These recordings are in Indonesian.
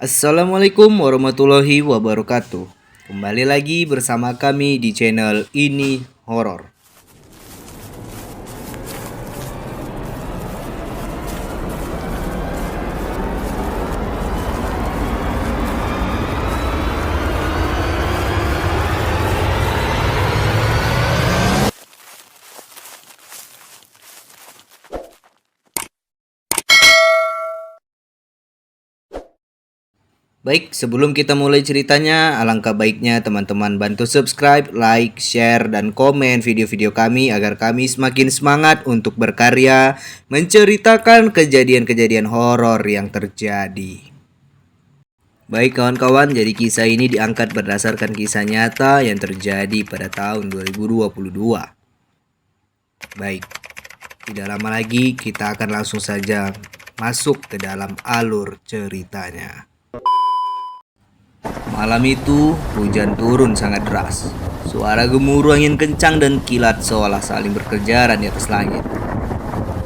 Assalamualaikum warahmatullahi wabarakatuh. Kembali lagi bersama kami di channel Ini Horor. Baik, sebelum kita mulai ceritanya, alangkah baiknya teman-teman bantu subscribe, like, share, dan komen video-video kami agar kami semakin semangat untuk berkarya menceritakan kejadian-kejadian horor yang terjadi. Baik kawan-kawan, jadi kisah ini diangkat berdasarkan kisah nyata yang terjadi pada tahun 2022. Baik, tidak lama lagi kita akan langsung saja masuk ke dalam alur ceritanya. Malam itu, hujan turun sangat deras. Suara gemuruh angin kencang dan kilat seolah saling berkejaran di atas langit.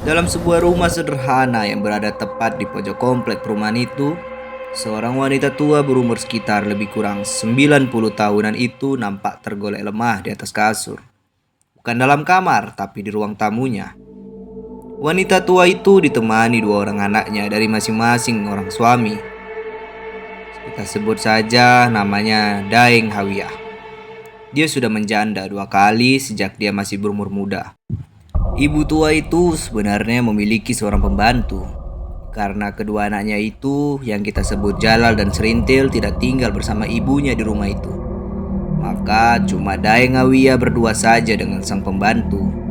Dalam sebuah rumah sederhana yang berada tepat di pojok komplek perumahan itu, seorang wanita tua berumur sekitar lebih kurang 90 tahunan itu nampak tergolek lemah di atas kasur. Bukan dalam kamar, tapi di ruang tamunya. Wanita tua itu ditemani dua orang anaknya dari masing-masing orang suami. Kita sebut saja namanya Daeng Hawiyah. Dia sudah menjanda 2 kali sejak dia masih berumur muda. Ibu tua itu sebenarnya memiliki seorang pembantu. Karena kedua anaknya itu yang kita sebut Jalal dan Serintil tidak tinggal bersama ibunya di rumah itu. Maka cuma Daeng Hawiyah berdua saja dengan sang pembantu.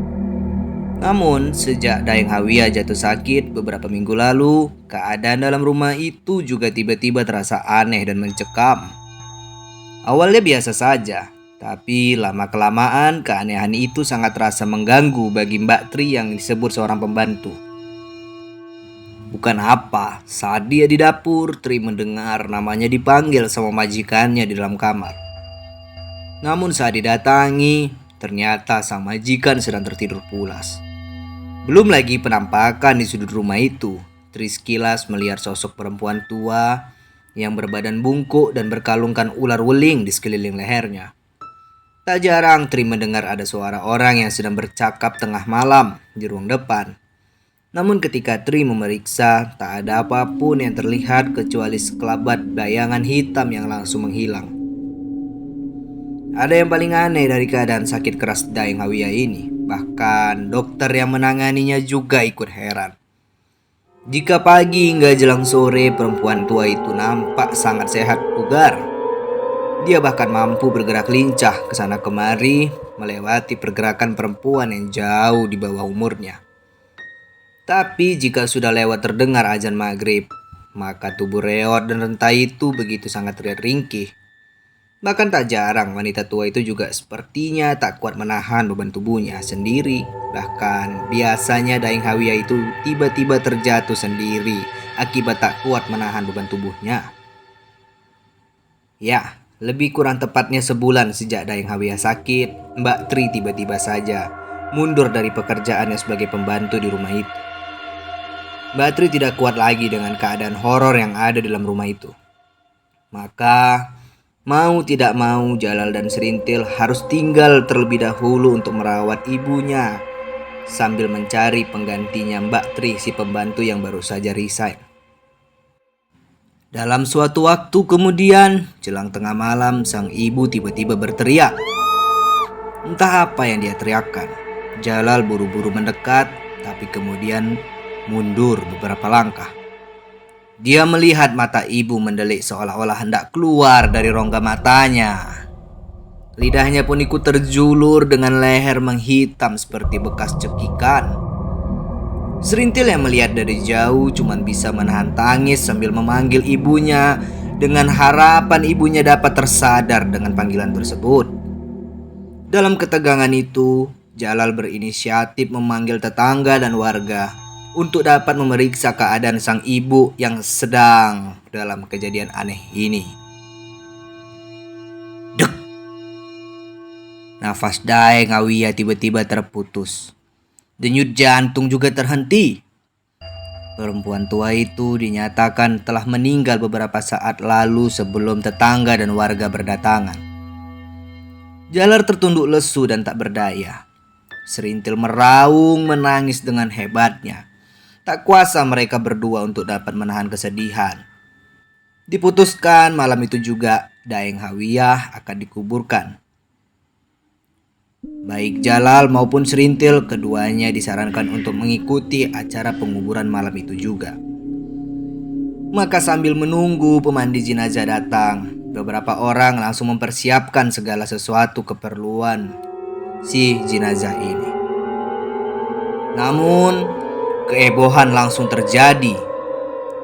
Namun, sejak Daeng Hawiyah jatuh sakit beberapa minggu lalu, keadaan dalam rumah itu juga tiba-tiba terasa aneh dan mencekam. Awalnya biasa saja, tapi lama-kelamaan keanehan itu sangat terasa mengganggu bagi Mbak Tri yang disebut seorang pembantu. Bukan apa, saat dia di dapur, Tri mendengar namanya dipanggil sama majikannya di dalam kamar. Namun saat didatangi, ternyata sang majikan sedang tertidur pulas. Belum lagi penampakan di sudut rumah itu. Tri sekilas melihat sosok perempuan tua yang berbadan bungkuk dan berkalungkan ular weling di sekeliling lehernya. Tak jarang Tri mendengar ada suara orang yang sedang bercakap tengah malam di ruang depan. Namun ketika Tri memeriksa, tak ada apapun yang terlihat kecuali sekelabat bayangan hitam yang langsung menghilang. Ada yang paling aneh dari keadaan sakit keras Daeng Hawiyah ini. Bahkan dokter yang menanganinya juga ikut heran. Jika pagi hingga jelang sore perempuan tua itu nampak sangat sehat bugar. Dia bahkan mampu bergerak lincah ke sana kemari melewati pergerakan perempuan yang jauh di bawah umurnya. Tapi jika sudah lewat terdengar azan maghrib, maka tubuh reot dan renta itu begitu sangat terlihat ringkih. Bahkan tak jarang wanita tua itu juga sepertinya tak kuat menahan beban tubuhnya sendiri. Bahkan biasanya Daeng Hawiyah itu tiba-tiba terjatuh sendiri akibat tak kuat menahan beban tubuhnya. Ya, lebih kurang tepatnya sebulan sejak Daeng Hawiyah sakit, Mbak Tri tiba-tiba saja mundur dari pekerjaannya sebagai pembantu di rumah itu. Mbak Tri tidak kuat lagi dengan keadaan horor yang ada dalam rumah itu. Maka mau tidak mau Jalal dan Serintil harus tinggal terlebih dahulu untuk merawat ibunya sambil mencari penggantinya Mbak Tri si pembantu yang baru saja resign. Dalam suatu waktu kemudian, jelang tengah malam sang ibu tiba-tiba berteriak. Entah apa yang dia teriakkan. Jalal buru-buru mendekat tapi kemudian mundur beberapa langkah. Dia melihat mata ibu mendelik seolah-olah hendak keluar dari rongga matanya. Lidahnya pun ikut terjulur dengan leher menghitam seperti bekas cekikan. Serintil yang melihat dari jauh cuma bisa menahan tangis sambil memanggil ibunya dengan harapan ibunya dapat tersadar dengan panggilan tersebut. Dalam ketegangan itu, Jalal berinisiatif memanggil tetangga dan warga untuk dapat memeriksa keadaan sang ibu yang sedang dalam kejadian aneh ini. Dek! Nafas Daeng Hawiyah tiba-tiba terputus. Denyut jantung juga terhenti. Perempuan tua itu dinyatakan telah meninggal beberapa saat lalu sebelum tetangga dan warga berdatangan. Jalar tertunduk lesu dan tak berdaya. Serintil meraung menangis dengan hebatnya. Tak kuasa mereka berdua untuk dapat menahan kesedihan. Diputuskan malam itu juga Daeng Hawiyah akan dikuburkan. Baik Jalal maupun Serintil, keduanya disarankan untuk mengikuti acara penguburan malam itu juga. Maka sambil menunggu pemandi jenazah datang, beberapa orang langsung mempersiapkan segala sesuatu keperluan si jenazah ini. Namun, kehebohan langsung terjadi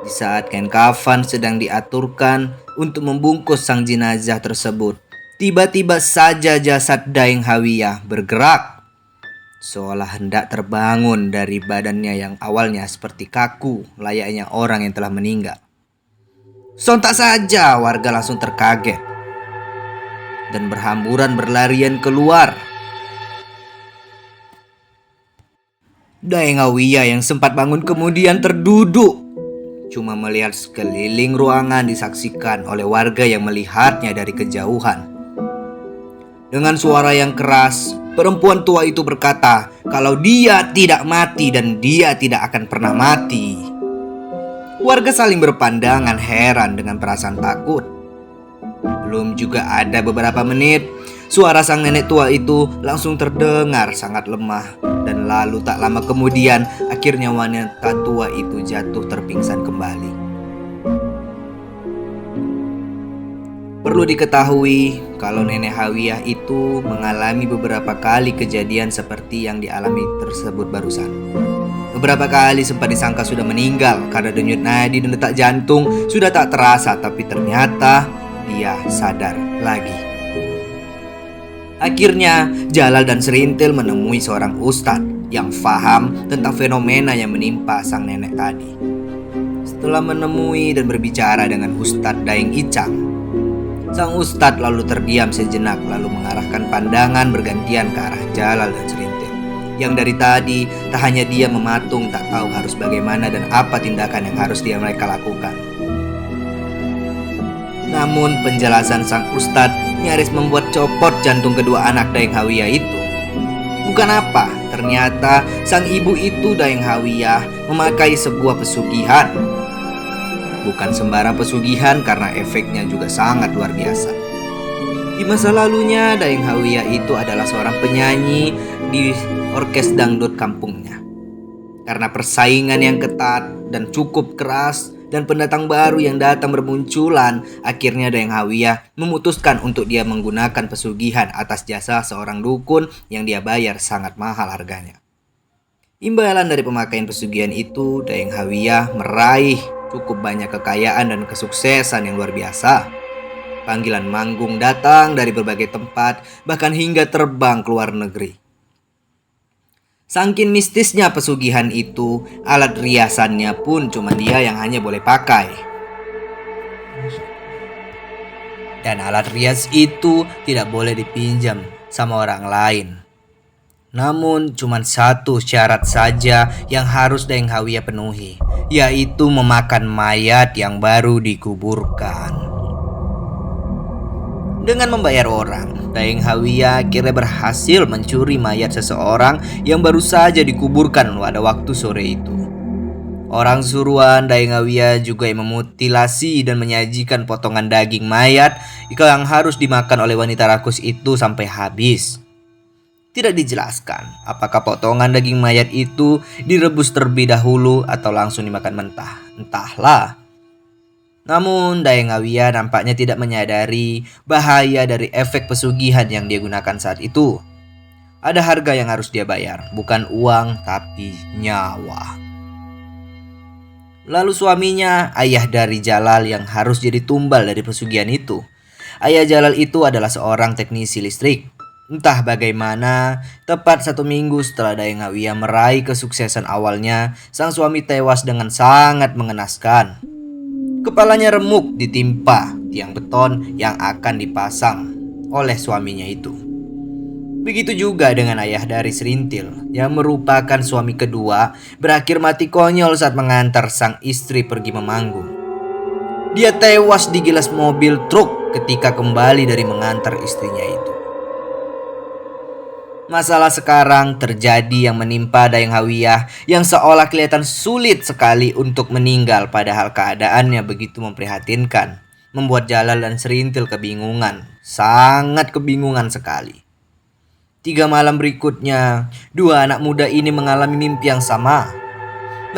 di saat kain kafan sedang diaturkan untuk membungkus sang jenazah tersebut. Tiba-tiba saja jasad Daeng Hawiyah bergerak, seolah hendak terbangun dari badannya yang awalnya seperti kaku layaknya orang yang telah meninggal. Sontak saja warga langsung terkaget dan berhamburan berlarian keluar. Daeng Hawiyah yang sempat bangun kemudian terduduk. Cuma melihat sekeliling ruangan disaksikan oleh warga yang melihatnya dari kejauhan. Dengan suara yang keras, perempuan tua itu berkata kalau dia tidak mati dan dia tidak akan pernah mati. Warga saling berpandangan heran dengan perasaan takut. Belum juga ada beberapa menit, suara sang nenek tua itu langsung terdengar sangat lemah. Dan lalu tak lama kemudian, akhirnya wanita tua itu jatuh terpingsan kembali. Perlu diketahui kalau Nenek Hawiyah itu mengalami beberapa kali kejadian seperti yang dialami tersebut barusan. Beberapa kali sempat disangka sudah meninggal karena denyut nadi dan detak jantung sudah tak terasa, tapi ternyata dia sadar lagi. Akhirnya Jalal dan Serintil menemui seorang ustadz yang paham tentang fenomena yang menimpa sang nenek tadi. Setelah menemui dan berbicara dengan Ustadz Daeng Icang, sang ustadz lalu terdiam sejenak lalu mengarahkan pandangan bergantian ke arah Jalal dan Serintil. Yang dari tadi tak hanya dia mematung tak tahu harus bagaimana dan apa tindakan yang harus mereka lakukan. Namun penjelasan sang ustadz nyaris membuat copot jantung kedua anak Daeng Hawiyah itu. Bukan apa, ternyata sang ibu itu Daeng Hawiyah memakai sebuah pesugihan. Bukan sembarang pesugihan karena efeknya juga sangat luar biasa. Di masa lalunya Daeng Hawiyah itu adalah seorang penyanyi di orkes dangdut kampungnya. Karena persaingan yang ketat dan cukup keras dan pendatang baru yang datang bermunculan, akhirnya Daeng Hawiyah memutuskan untuk dia menggunakan pesugihan atas jasa seorang dukun yang dia bayar sangat mahal harganya. Imbalan dari pemakaian pesugihan itu, Daeng Hawiyah meraih cukup banyak kekayaan dan kesuksesan yang luar biasa. Panggilan manggung datang dari berbagai tempat, bahkan hingga terbang ke luar negeri. Saking mistisnya pesugihan itu, alat riasannya pun cuma dia yang hanya boleh pakai. Dan alat rias itu tidak boleh dipinjam sama orang lain. Namun cuma satu syarat saja yang harus Daeng Hawiyah penuhi, yaitu memakan mayat yang baru dikuburkan. Dengan membayar orang, Daeng Hawiyah akhirnya berhasil mencuri mayat seseorang yang baru saja dikuburkan pada waktu sore itu. Orang suruhan Daeng Hawiyah juga yang memutilasi dan menyajikan potongan daging mayat yang harus dimakan oleh wanita rakus itu sampai habis. Tidak dijelaskan apakah potongan daging mayat itu direbus terlebih dahulu atau langsung dimakan mentah. Entahlah. Namun Daeng Hawiyah nampaknya tidak menyadari bahaya dari efek pesugihan yang dia gunakan saat itu. Ada harga yang harus dia bayar, bukan uang tapi nyawa. Lalu suaminya, ayah dari Jalal yang harus jadi tumbal dari pesugihan itu. Ayah Jalal itu adalah seorang teknisi listrik. Entah bagaimana, tepat 1 minggu setelah Daeng Hawiyah meraih kesuksesan awalnya, sang suami tewas dengan sangat mengenaskan. Kepalanya remuk ditimpa tiang beton yang akan dipasang oleh suaminya itu. Begitu juga dengan ayah dari Serintil yang merupakan suami kedua, berakhir mati konyol saat mengantar sang istri pergi memanggung. Dia tewas digilas mobil truk ketika kembali dari mengantar istrinya itu. Masalah sekarang terjadi yang menimpa Dayang Hawiyah yang seolah kelihatan sulit sekali untuk meninggal, padahal keadaannya begitu memprihatinkan, membuat Jalal dan Serintil kebingungan, sangat kebingungan sekali. 3 malam berikutnya, dua anak muda ini mengalami mimpi yang sama.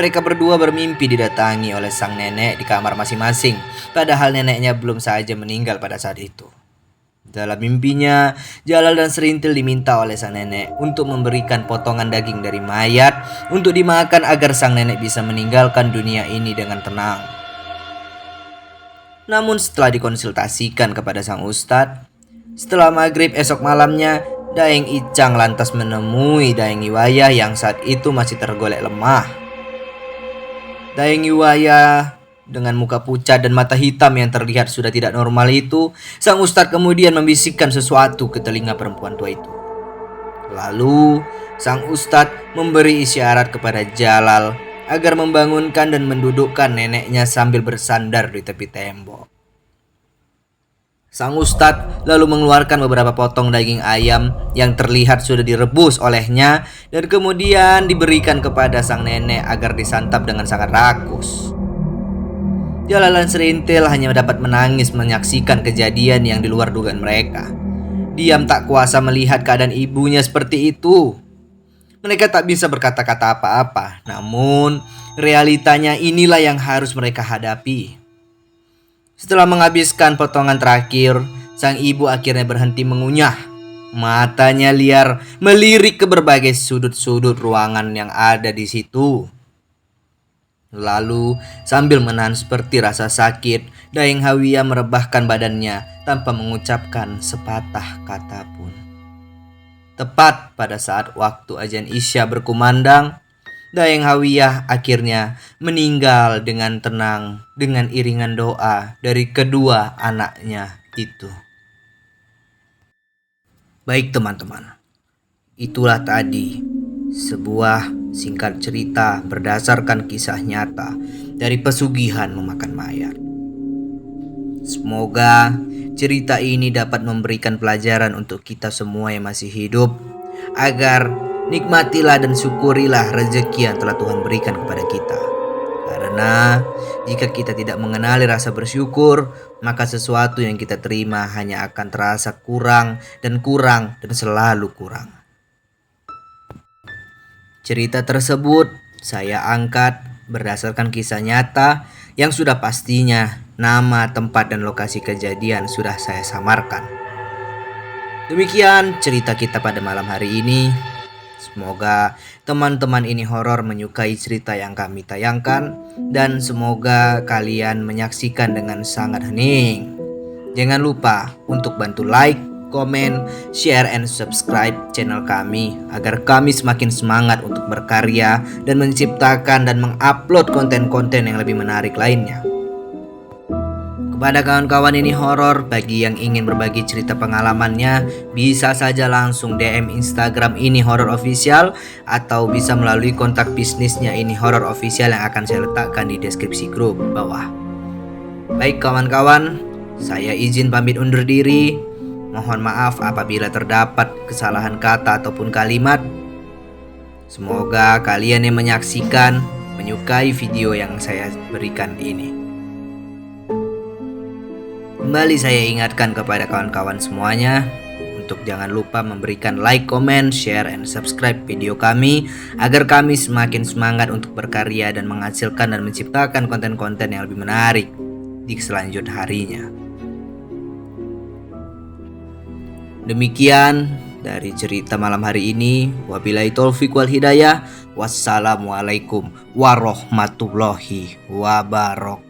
Mereka berdua bermimpi didatangi oleh sang nenek di kamar masing-masing, padahal neneknya belum saja meninggal pada saat itu. Dalam mimpinya, Jalal dan Serintil diminta oleh sang nenek untuk memberikan potongan daging dari mayat untuk dimakan agar sang nenek bisa meninggalkan dunia ini dengan tenang. Namun setelah dikonsultasikan kepada sang ustadz, setelah maghrib esok malamnya, Daeng Icang lantas menemui Daeng Iwayah yang saat itu masih tergolek lemah. Daeng Iwayah dengan muka pucat dan mata hitam yang terlihat sudah tidak normal itu, sang ustadz kemudian membisikkan sesuatu ke telinga perempuan tua itu. Lalu, sang ustadz memberi isyarat kepada Jalal agar membangunkan dan mendudukkan neneknya sambil bersandar di tepi tembok. Sang ustadz lalu mengeluarkan beberapa potong daging ayam yang terlihat sudah direbus olehnya dan kemudian diberikan kepada sang nenek agar disantap dengan sangat rakus. Jalal dan Serintil hanya dapat menangis menyaksikan kejadian yang di luar dugaan mereka. Diam tak kuasa melihat keadaan ibunya seperti itu. Mereka tak bisa berkata-kata apa-apa, namun realitanya inilah yang harus mereka hadapi. Setelah menghabiskan potongan terakhir, sang ibu akhirnya berhenti mengunyah. Matanya liar melirik ke berbagai sudut-sudut ruangan yang ada di situ. Lalu sambil menahan seperti rasa sakit, Daeng Hawiyah merebahkan badannya tanpa mengucapkan sepatah kata pun. Tepat pada saat waktu azan Isya berkumandang, Daeng Hawiyah akhirnya meninggal dengan tenang dengan iringan doa dari kedua anaknya itu. Baik teman-teman, itulah tadi sebuah singkat cerita berdasarkan kisah nyata dari pesugihan memakan mayat. Semoga cerita ini dapat memberikan pelajaran untuk kita semua yang masih hidup, agar nikmatilah dan syukurilah rezeki yang telah Tuhan berikan kepada kita. Karena jika kita tidak mengenali rasa bersyukur, maka sesuatu yang kita terima hanya akan terasa kurang dan selalu kurang. Cerita tersebut saya angkat berdasarkan kisah nyata yang sudah pastinya nama, tempat, dan lokasi kejadian sudah saya samarkan. Demikian cerita kita pada malam hari ini. Semoga teman-teman ini horor menyukai cerita yang kami tayangkan, dan semoga kalian menyaksikan dengan sangat hening. Jangan lupa untuk bantu like, komen, share, and subscribe channel kami agar kami semakin semangat untuk berkarya dan menciptakan dan mengupload konten-konten yang lebih menarik lainnya. Kepada kawan-kawan ini horor, bagi yang ingin berbagi cerita pengalamannya, bisa saja langsung DM Instagram ini horor official, atau bisa melalui kontak bisnisnya ini horor official yang akan saya letakkan di deskripsi grup bawah. Baik kawan-kawan, saya izin pamit undur diri. Mohon maaf apabila terdapat kesalahan kata ataupun kalimat. Semoga kalian yang menyaksikan menyukai video yang saya berikan ini. Kembali saya ingatkan kepada kawan-kawan semuanya untuk jangan lupa memberikan like, comment, share, and subscribe video kami agar kami semakin semangat untuk berkarya dan menghasilkan dan menciptakan konten-konten yang lebih menarik di selanjutnya harinya. Demikian dari cerita malam hari ini. Wabillahi taufik wal hidayah. Wassalamualaikum warahmatullahi wabarakatuh.